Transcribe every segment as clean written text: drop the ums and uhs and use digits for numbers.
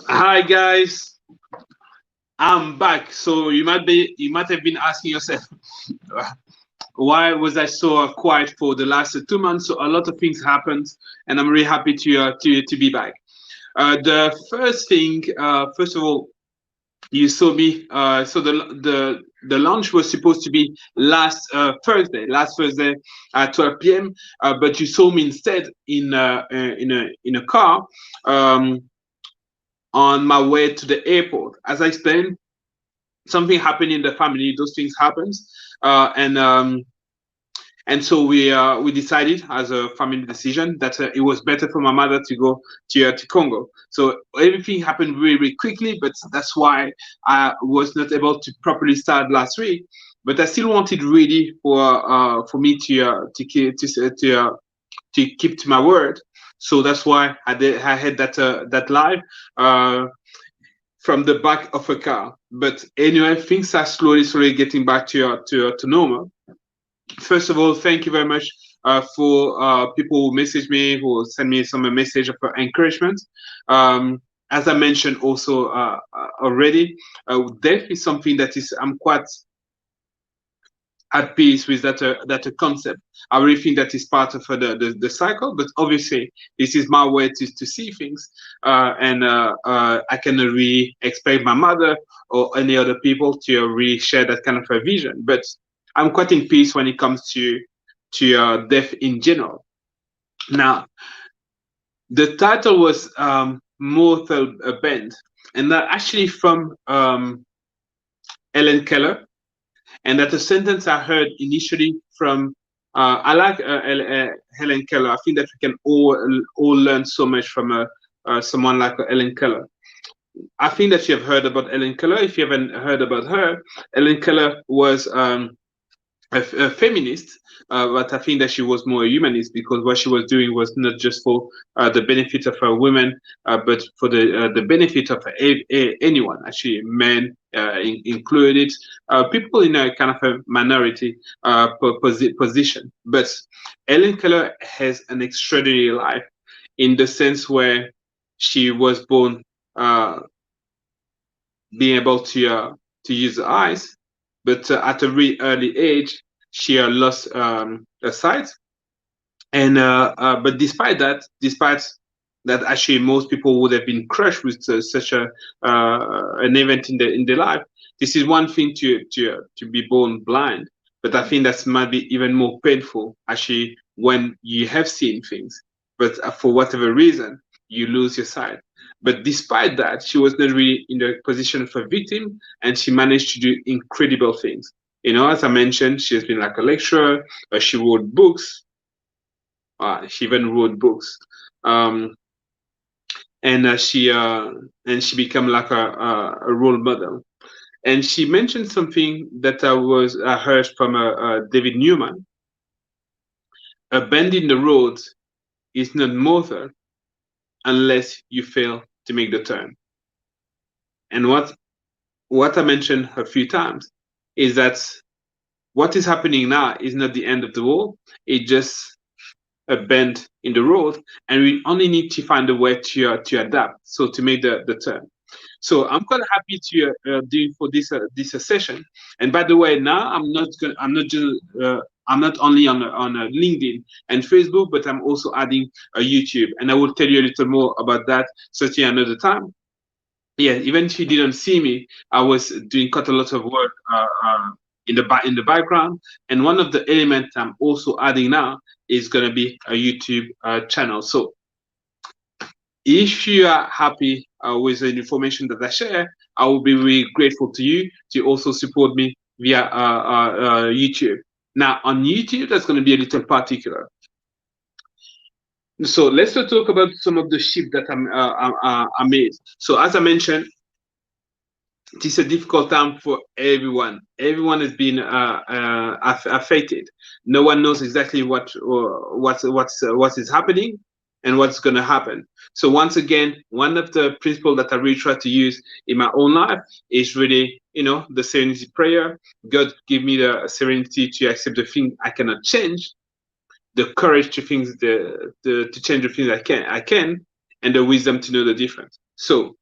Hi guys, I'm back. So you might have been asking yourself, why was I so quiet for the last 2 months? So a lot of things happened, and I'm really happy to be back. The first thing, first of all, you saw me. So the launch was supposed to be last Thursday at 12 p.m. But you saw me instead in a car. Um, on my way to the airport. As I explained, something happened in the family. Those things happens, and so we decided as a family decision that it was better for my mother to go to Congo. So everything happened really, really quickly, but that's why I was not able to properly start last week. But I still wanted really for me to keep to my word. So that's why I had that live. Uh, from the back of a car. But anyway, things are slowly getting back to normal. First of all, thank you very much for people who message me, who send me some message of encouragement. As I mentioned also already, death is something that is I'm quite at peace with that concept. I really think that is part of the cycle, but obviously this is my way to see things, and I cannot really expect my mother or any other people to really share that kind of a vision. But I'm quite in peace when it comes to death in general. Now, the title was Mortal Bend, and that actually from Ellen Keller, and that's a sentence I heard initially from. I like Helen Keller. I think that we can all learn so much from someone like Ellen Keller. I think that you have heard about Ellen Keller. If you haven't heard about her, Ellen Keller was a feminist, but I think that she was more a humanist because what she was doing was not just for the benefit of women, but for the benefit of anyone, actually, men included, people in a kind of a minority position. But Ellen Keller has an extraordinary life in the sense where she was born uh, being able to use the eyes, but at a really early age, she lost her sight. And but despite that, actually, most people would have been crushed with such a an event in their life. This is one thing to be born blind, but I think that might be even more painful actually when you have seen things, but for whatever reason you lose your sight. But despite that, she was not really in the position of a victim, and she managed to do incredible things. You know, as I mentioned, she has been like a lecturer. She wrote books. She even wrote books, um, and she became like a role model. And she mentioned something that I heard from David Newman. A bend in the road is not mortal unless you fail to make the turn. And what I mentioned a few times is that what is happening now is not the end of the world. It's just a bend in the road, and we only need to find a way to adapt. So to make the turn. So I'm quite happy to do for this session. And by the way, now I'm not just I'm not only on LinkedIn and Facebook, but I'm also adding a YouTube, and I will tell you a little more about that certainly another time. Yeah, even if you didn't see me, I was doing quite a lot of work in the background. And one of the elements I'm also adding now is going to be a YouTube channel. So if you are happy with the information that I share, I will be really grateful to you to also support me via YouTube. Now on YouTube, that's going to be a little particular. So let's talk about some of the shift that I made. So as I mentioned, it is a difficult time for everyone. Everyone has been affected. No one knows exactly what is happening and what's going to happen. So once again, one of the principles that I really try to use in my own life is really, the serenity prayer. God give me the serenity to accept the thing I cannot change, the courage to things to change the things I can, and the wisdom to know the difference. So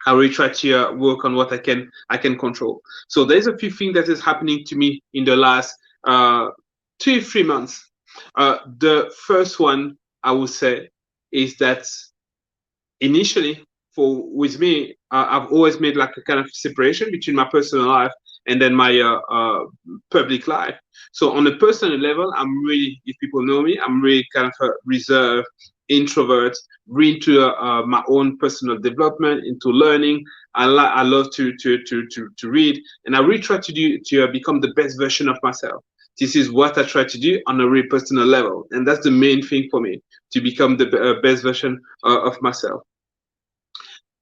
I really try to work on what I can control. So there's a few things that is happening to me in the last 2 3 months. The first one I would say is that initially, for with me, I've always made like a kind of separation between my personal life and then my public life. So on a personal level, I'm really, if people know me, I'm really kind of a reserved introvert, really into my own personal development, into learning. I love to read, and I really try to do to become the best version of myself. This is what I try to do on a really personal level, and that's the main thing for me, to become the best version of myself.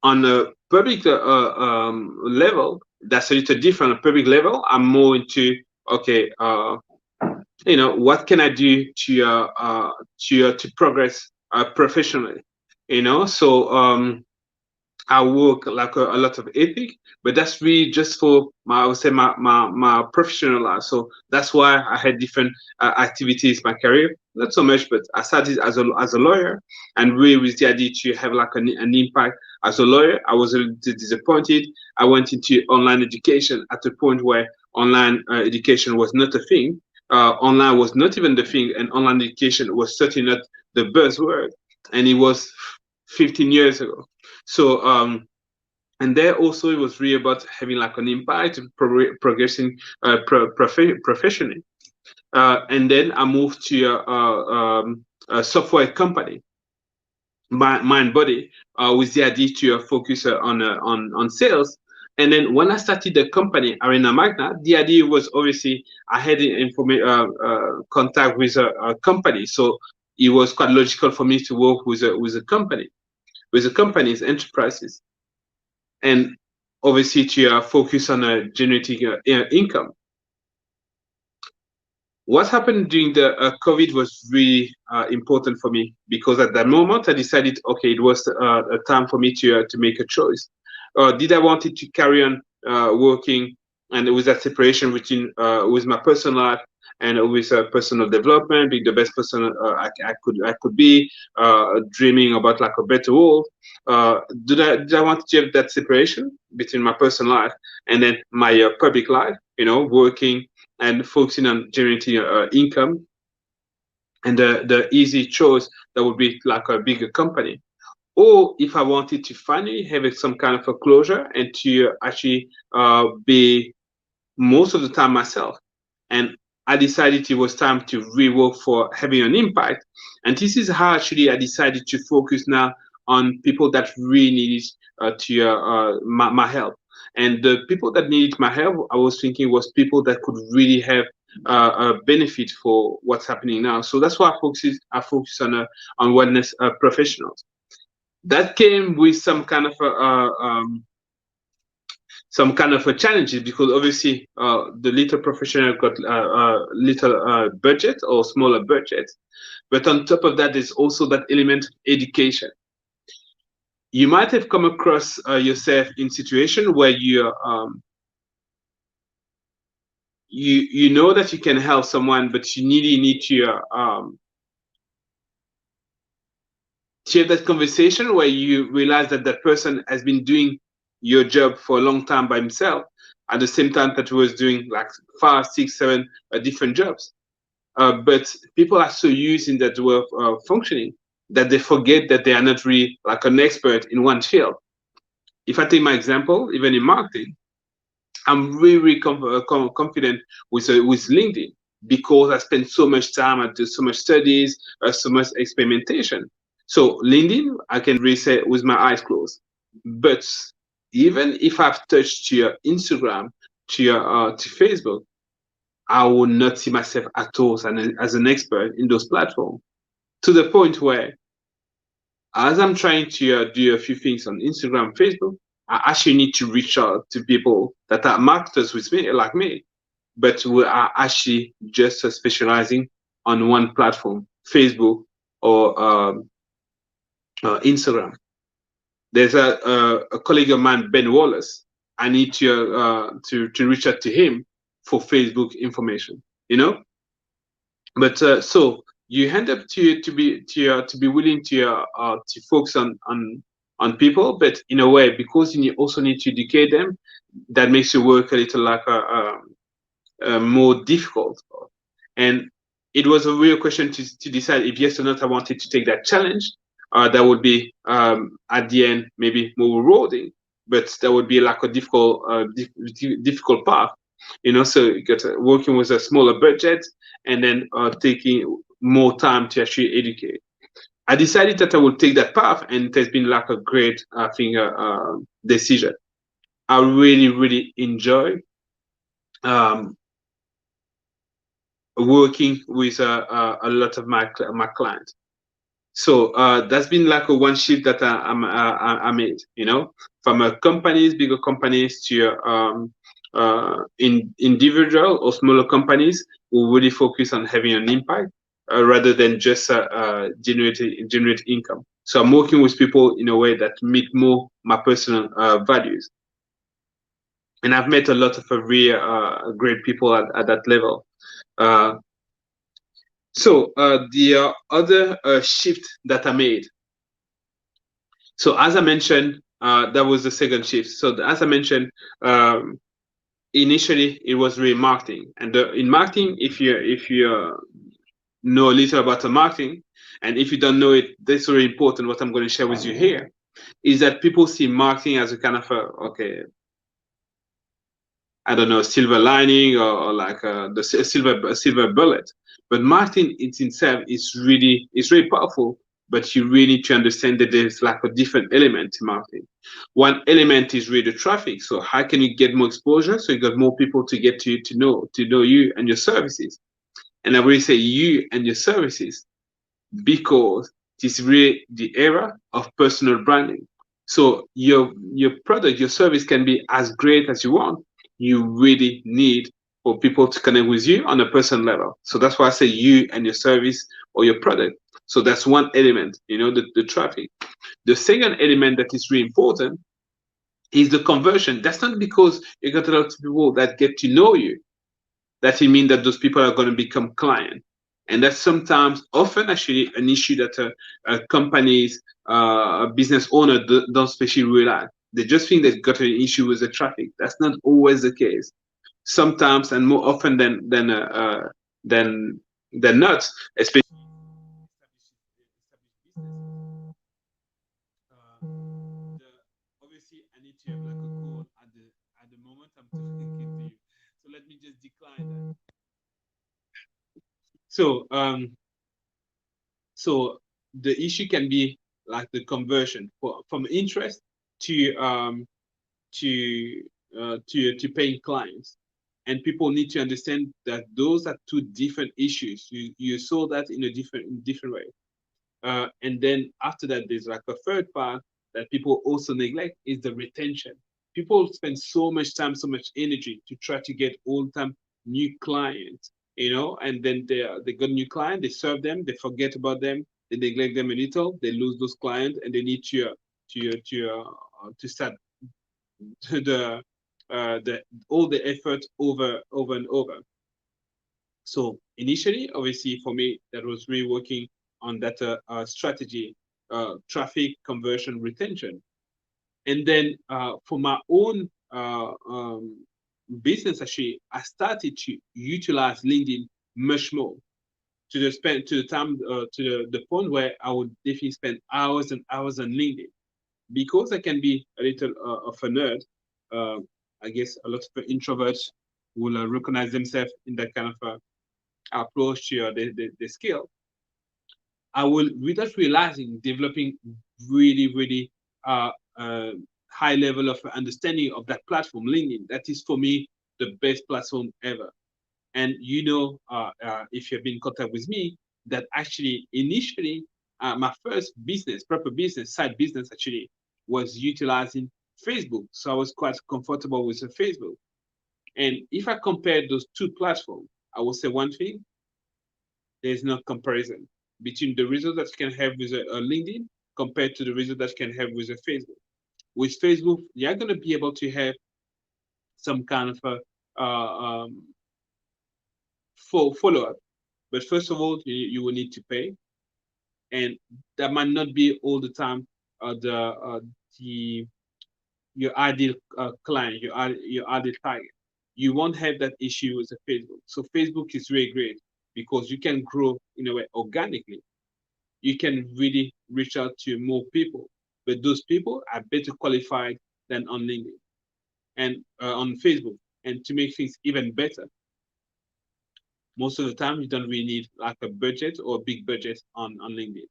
On a public level, that's a little different. On a public level, I'm more into, okay, what can I do to progress professionally? So I work like a lot of ethic, but that's really just for my, I would say, my professional life. So that's why I had different activities, my career, not so much, but I started as a lawyer, and really with the idea to have like an impact as a lawyer. I was a little disappointed. I went into online education at a point where online education was not a thing. Online was not even the thing, and online education was certainly not the buzzword, and it was 15 years ago. So and there also it was really about having like an impact, progressing professionally. And then I moved to a software company, Mind Body, with the idea to focus on sales. And then when I started the company Arena Magna, the idea was obviously I had contact with a company, so it was quite logical for me to work with a company, with the company's enterprises, and obviously to focus on generating income. What happened during the COVID was really important for me, because at that moment I decided, okay, it was a time for me to make a choice. Did I wanted to carry on working, and with that separation between with my personal life and with personal development, being the best person I could be, dreaming about like a better world. Did I want to have that separation between my personal life and then my public life? Working and focusing on generating income, and the easy choice that would be like a bigger company. Or if I wanted to finally have some kind of a closure and to actually be most of the time myself. And I decided it was time to rework for having an impact. And this is how actually I decided to focus now on people that really needed my help. And the people that needed my help, I was thinking, was people that could really have a benefit for what's happening now. So that's why I focus on wellness professionals. That came with some kind of a challenges, because obviously the little professional got little budget or smaller budget, but on top of that, there's also that element education. You might have come across yourself in situation where you know that you can help someone, but you need to have that conversation where you realize that that person has been doing your job for a long time by himself, at the same time that he was doing like 5 6 7 different jobs. But people are so used in that way of functioning that they forget that they are not really like an expert in one field. If I take my example, even in marketing, I'm really, really confident with LinkedIn, because I spend so much time, I do so much studies, so much experimentation. So LinkedIn, I can really say with my eyes closed. But even if I've touched your Instagram, to Facebook, I will not see myself at all as an expert in those platforms. To the point where, as I'm trying to do a few things on Instagram, Facebook, I actually need to reach out to people that are marketers with me, like me, but who are actually just specializing on one platform, Facebook or Instagram. There's a colleague of mine, Ben Wallace. I need to reach out to him for Facebook information. But so you end up to be willing to focus on people, but in a way, because you also need to educate them, that makes your work a little like more difficult. And it was a real question to decide if yes or not I wanted to take that challenge. That would be at the end maybe more rewarding, but that would be like a difficult path. So you got working with a smaller budget and then taking more time to actually educate. I decided that I would take that path, and it has been like a great, I think, decision. I really, really enjoy um, working with a lot of my clients. So that's been like a one shift that I made, from bigger companies to individual or smaller companies who really focus on having an impact rather than just generate income. So I'm working with people in a way that meet more my personal values, and I've met a lot of really great people at that level. Uh, the other shift that I made. So as I mentioned, that was the second shift. So as I mentioned, initially it was really marketing, and in marketing, if you know a little about the marketing, and if you don't know it, that's really important. What I'm going to share with you here is that people see marketing as a kind of okay, I don't know, silver lining or like the silver bullet. But marketing in itself is really powerful. But you really need to understand that there's like a different element to marketing. One element is really the traffic. So how can you get more exposure? So you got more people to get to know you and your services. And I really say you and your services because it is really the era of personal branding. So your product, your service can be as great as you want. You really need for people to connect with you on a personal level. So that's why I say you and your service or your product. So that's one element, the traffic. The second element that is really important is the conversion. That's not because you got a lot of people that get to know you that it means that those people are going to become clients. And that's sometimes, often actually, an issue that companies, business owner don't especially realize. They just think they've got an issue with the traffic. That's not always the case. Sometimes, and more often than not, especially. Obviously, I need to have like a call at the moment. I'm talking to you, so let me just decline that. So, so the issue can be like the conversion from interest to to to paying clients, and people need to understand that those are two different issues. You saw that in a different way, and then after that, there's like a third part that people also neglect is the retention. People spend so much time, so much energy to try to get all the time new clients, and then they got a new client, they serve them, they forget about them, they neglect them a little, they lose those clients, and they need to start the all the effort over and over. So initially, obviously, for me, that was really working on that strategy, traffic conversion retention. And then for my own business, actually, I started to utilize LinkedIn much more to the time to the point where I would definitely spend hours and hours on LinkedIn because I can be a little of a nerd. Uh, I guess a lot of introverts will recognize themselves in that kind of approach to the skill. I will, without realizing, developing really, really uh, uh, high level of understanding of that platform, LinkedIn. That is for me the best platform ever. And if you've been in contact with me, that actually initially my first business, proper business, side business actually was utilizing Facebook. So I was quite comfortable with Facebook. And if I compare those two platforms, I will say one thing: there's no comparison between the result that you can have with a LinkedIn compared to the result that you can have with a Facebook. With Facebook, you're going to be able to have some kind of a follow up. But first of all, you will need to pay, and that might not be all the time the your ideal client, your ideal target. You won't have that issue with the Facebook. So Facebook is really great because you can grow in a way organically. You can really reach out to more people, but those people are better qualified than on LinkedIn and on Facebook. And to make things even better, most of the time you don't really need like a budget or a big budget on LinkedIn.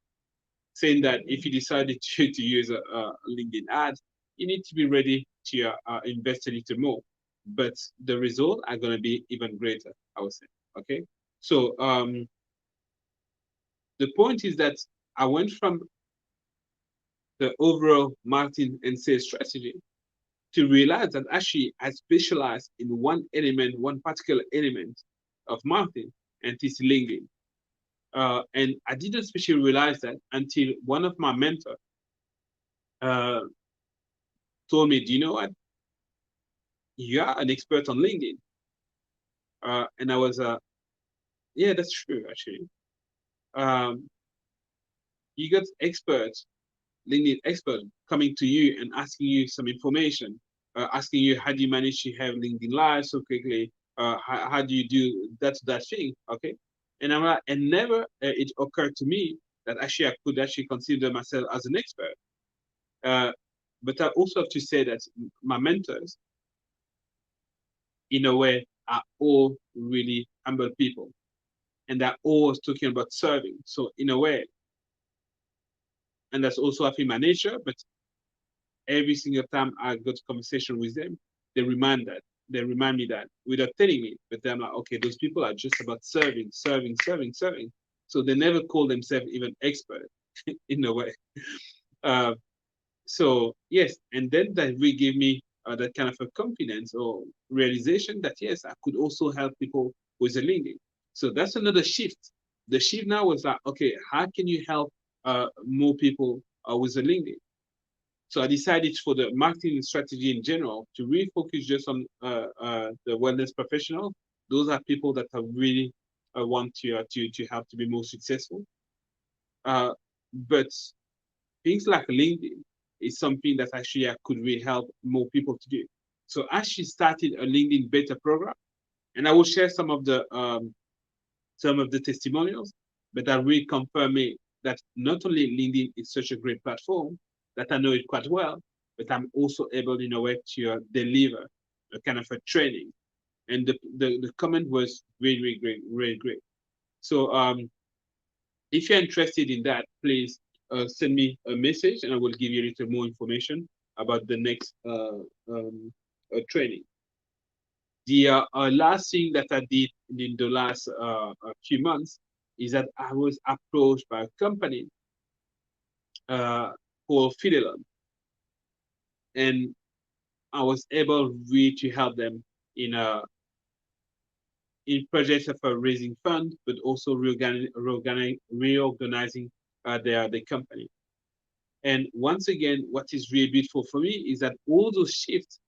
Saying that if you decided to use a LinkedIn ad, you need to be ready to invest a little more, but the results are going to be even greater, I would say. Okay, so the point is that I went from the overall marketing and sales strategy to realize that actually I specialize in one element, one particular element of marketing, and it's LinkedIn. And I didn't especially realize that until one of my mentors uh, told me, "Do you know what? You are an expert on LinkedIn." And I was, yeah, that's true, actually. Um, you got experts, LinkedIn experts, coming to you and asking you some information, asking you how do you manage to have LinkedIn Live so quickly? How do you do that thing? Okay. And I'm like, and never it occurred to me that actually I could actually consider myself as an expert. Uh, but I also have to say that my mentors, in a way, are all really humble people, and they're always talking about serving. So in a way, and that's also I think my nature, but every single time I got a conversation with them, they remind me that without telling me, but I'm like, okay, those people are just about serving, serving, serving, serving. So they never call themselves even expert in a way. Uh, so yes, and then that really gave me that kind of a confidence or realization that yes, I could also help people with the LinkedIn. So that's another shift. The shift now was like, okay, how can you help more people with the LinkedIn? So I decided for the marketing strategy in general to really focus just on the wellness professional. Those are people that are really want to help to be more successful. Uh, but things like LinkedIn is something that actually I could really help more people to do. So I actually started a LinkedIn beta program, and I will share some of the testimonials, but I really confirm me that not only LinkedIn is such a great platform that I know it quite well, but I'm also able in a way to deliver a kind of a training. And the comment was really, really great, really great. So if you're interested in that, please send me a message and I will give you a little more information about the next training. The last thing that I did in the last few months is that I was approached by a company called Fidelon, and I was able really to help them in a in projects of raising funds, but also reorganizing their company. And once again, what is really beautiful for me is that all those shifts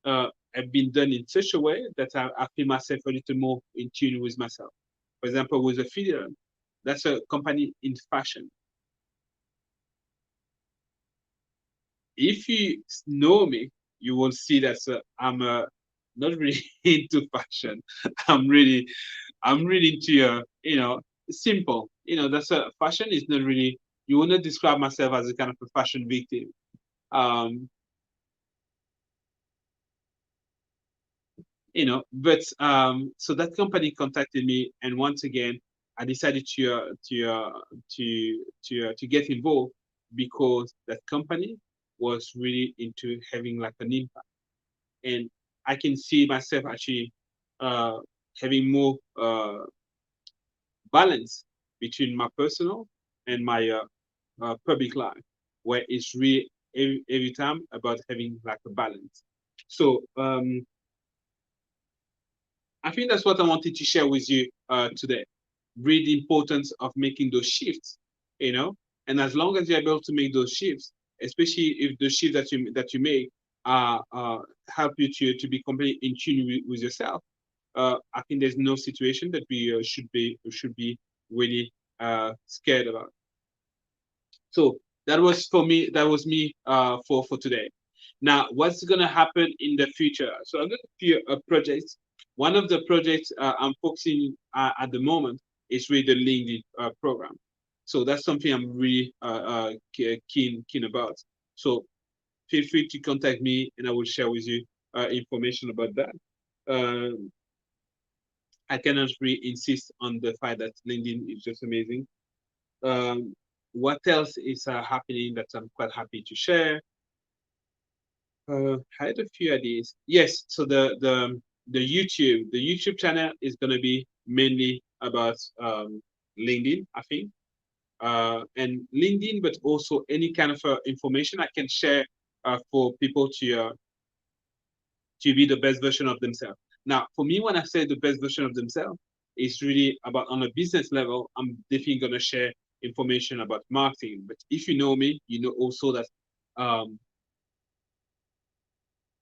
uh, have been done in such a way that I feel myself a little more in tune with myself. For example, with a Fidelon, that's a company in fashion. If you know me, you will see that I'm not really into fashion. I'm really, I'm really into simple. That's a fashion is not really. You will not describe myself as a kind of a fashion victim. Um, but so that company contacted me, and once again I decided to get involved because that company was really into having like an impact, and I can see myself actually uh, having more balance between my personal and my public life, where it's really every time about having like a balance. So I think that's what I wanted to share with you today. Really the importance of making those shifts, you know, and as long as you're able to make those shifts, especially if the shift that you make help you to be completely in tune with yourself, I think there's no situation that we should be really scared about. So that was for me. That was me for today. Now, what's gonna happen in the future? So I've got a few projects. One of the projects I'm focusing at the moment is with the LinkedIn program. So that's something I'm really keen about. So feel free to contact me, and I will share with you information about that. Um, I cannot really insist on the fact that LinkedIn is just amazing. Um, what else is happening that I'm quite happy to share? I had a few ideas. Yes, so the YouTube channel is gonna be mainly about LinkedIn, I think, and LinkedIn, but also any kind of information I can share for people to be the best version of themselves. Now, for me, when I say the best version of themselves, it's really about on a business level. I'm definitely gonna share information about marketing. But if you know me, you know also that um,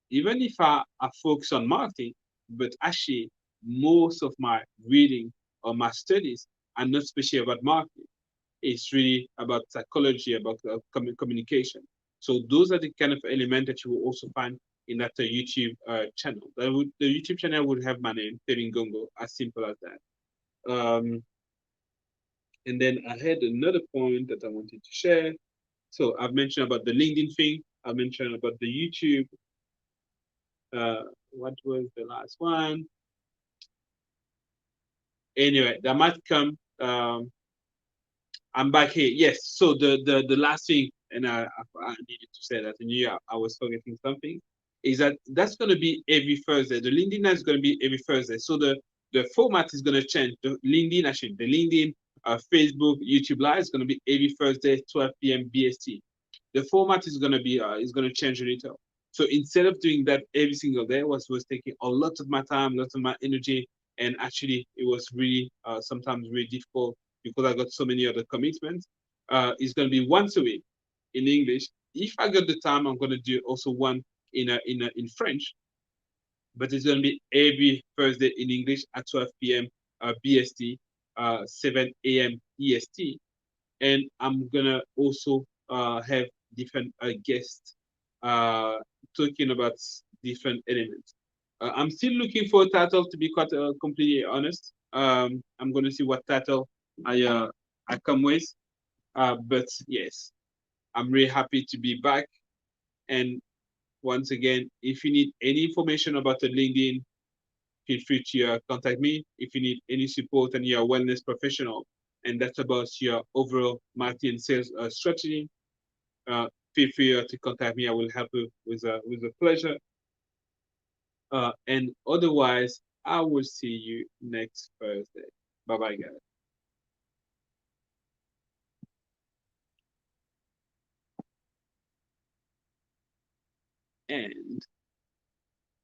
even if I focus on marketing, but actually most of my reading or my studies are not especially about marketing. It's really about psychology, about communication. So those are the kind of elements that you will also find in that YouTube channel. The YouTube channel would have my name, Kevin Gongo, as simple as that. And then I had another point that I wanted to share. So I've mentioned about the LinkedIn thing. I mentioned about the YouTube. What was the last one? Anyway, that might come. I'm back here. Yes. So the last thing, and I needed to say that I knew I was forgetting something, is that that's going to be every Thursday. The LinkedIn is going to be every Thursday. So the format is going to change. The LinkedIn, Facebook, YouTube Live is going to be every Thursday, 12 p.m. BST. The format is going to change a little. So instead of doing that every single day, was taking a lot of my time, lots of my energy, and actually it was really sometimes really difficult because I got so many other commitments. It's going to be once a week in English. If I got the time, I'm going to do also one in French, but it's going to be every Thursday in English at 12 p.m. BST, 7 a.m. EST, and I'm gonna also have different guests uh, talking about different elements. I'm still looking for a title, to be quite completely honest. I'm gonna see what title I come with. But yes, I'm really happy to be back. And once again, if you need any information about the LinkedIn, feel free to contact me. If you need any support and you're a wellness professional, and that's about your overall marketing and sales strategy, uh, feel free to contact me. I will help you with a pleasure. And otherwise, I will see you next Thursday. Bye bye, guys. And